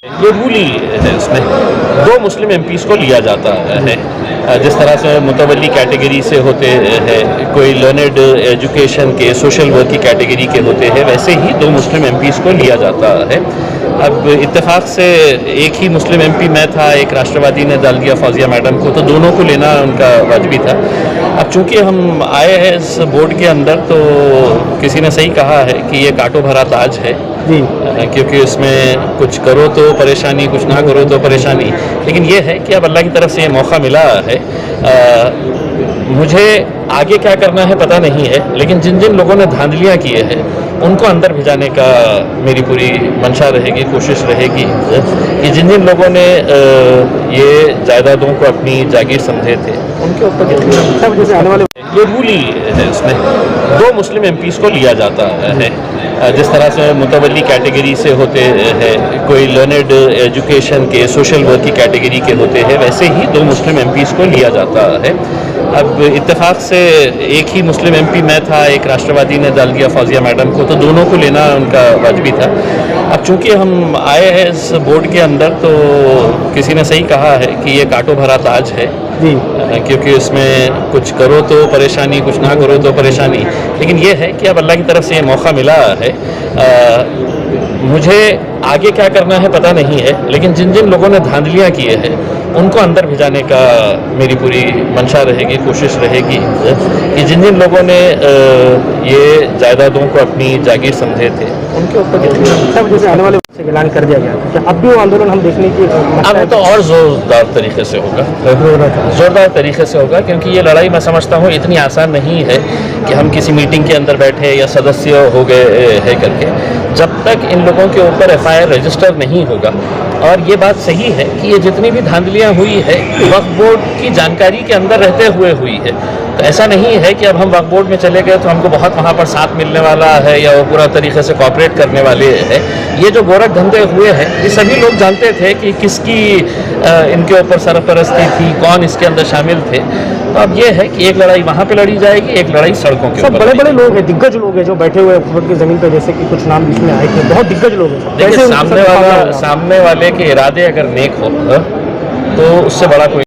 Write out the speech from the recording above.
ये रूल ही है, इसमें दो मुस्लिम एमपीज़ को लिया जाता है। जिस तरह से मुतवल्ली कैटेगरी से होते हैं, कोई लर्नेड एजुकेशन के सोशल वर्क की कैटेगरी के होते हैं, वैसे ही दो मुस्लिम एमपीज़ को लिया जाता है। अब इत्तेफाक से एक ही मुस्लिम एमपी मैं था, एक राष्ट्रवादी ने डाल दिया फौजिया मैडम को, तो दोनों को लेना उनका वाजिबी था। अब चूंकि हम आए हैं इस बोर्ड के अंदर, तो किसी ने सही कहा है कि ये कांटो भरा ताज है जी, क्योंकि इसमें कुछ करो तो परेशानी, कुछ ना करो तो परेशानी। लेकिन ये है कि अब अल्लाह की तरफ से ये मौका मिला है। मुझे आगे क्या करना है पता नहीं है, लेकिन जिन जिन लोगों ने धांधलियाँ किए हैं उनको अंदर भिजाने का मेरी पूरी मंशा रहेगी, कोशिश रहेगी कि जिन जिन लोगों ने ये जायदादों को अपनी जागीर समझे थे उनके ऊपर जैसे आने वाले ये रूल ही है, इसमें दो मुस्लिम एमपीज़ को लिया जाता है। जिस तरह से मुतवल्ली कैटेगरी से होते हैं, कोई लर्नेड एजुकेशन के सोशल वर्क की कैटेगरी के होते हैं, वैसे ही दो मुस्लिम एमपीज़ को लिया जाता है। अब इत्तेफाक से एक ही मुस्लिम एमपी मैं था, एक राष्ट्रवादी ने डाल दिया फौजिया मैडम को, तो दोनों को लेना उनका वाजिबी था। अब चूंकि हम आए हैं इस बोर्ड के अंदर, तो किसी ने सही कहा है कि ये कांटो भरा ताज है जी, क्योंकि इसमें कुछ करो तो परेशानी, कुछ ना करो तो परेशानी। लेकिन ये है कि अब अल्लाह की तरफ से ये मौका मिला है। मुझे आगे क्या करना है पता नहीं है, लेकिन जिन जिन लोगों ने धांधलियाँ किए हैं उनको अंदर भिजाने का मेरी पूरी मंशा रहेगी, कोशिश रहेगी कि जिन जिन लोगों ने ये जायदादों को अपनी जागीर समझे थे उनके ऊपर जैसे आने वाले ऐलान कर दिया गया था, अब भी वो आंदोलन हम देखने की अब तो और ज़ोरदार तरीके से होगा, ज़ोरदार तरीके से होगा, क्योंकि ये लड़ाई मैं समझता हूँ इतनी आसान नहीं है कि हम किसी मीटिंग के अंदर बैठे या सदस्य हो गए है करके। जब तक इन लोगों के ऊपर FIR रजिस्टर नहीं होगा, और ये बात सही है कि ये जितनी भी धांधलियाँ हुई है वक्फ बोर्ड की जानकारी के अंदर रहते हुए हुई है, तो ऐसा नहीं है कि अब हम वक्फ बोर्ड में चले गए तो हमको बहुत वहाँ पर साथ मिलने वाला है या वो पूरा तरीके से कॉपरेट करने वाले हैं। ये जो गोरख धंधे हुए हैं, ये सभी लोग जानते थे कि किसकी इनके ऊपर सरपरस्ती थी, कौन इसके अंदर शामिल थे। तो अब ये है कि एक लड़ाई वहाँ पे लड़ी जाएगी, एक लड़ाई सड़कों के ऊपर। बड़े बड़े लोग हैं, दिग्गज लोग हैं जो बैठे हुए हैं की ज़मीन पर, जैसे कि कुछ नाम इसमें आए थे, बहुत दिग्गज लोग हैं। देखिए, सामने वाले के इरादे अगर नेक हो तो उससे बड़ा कोई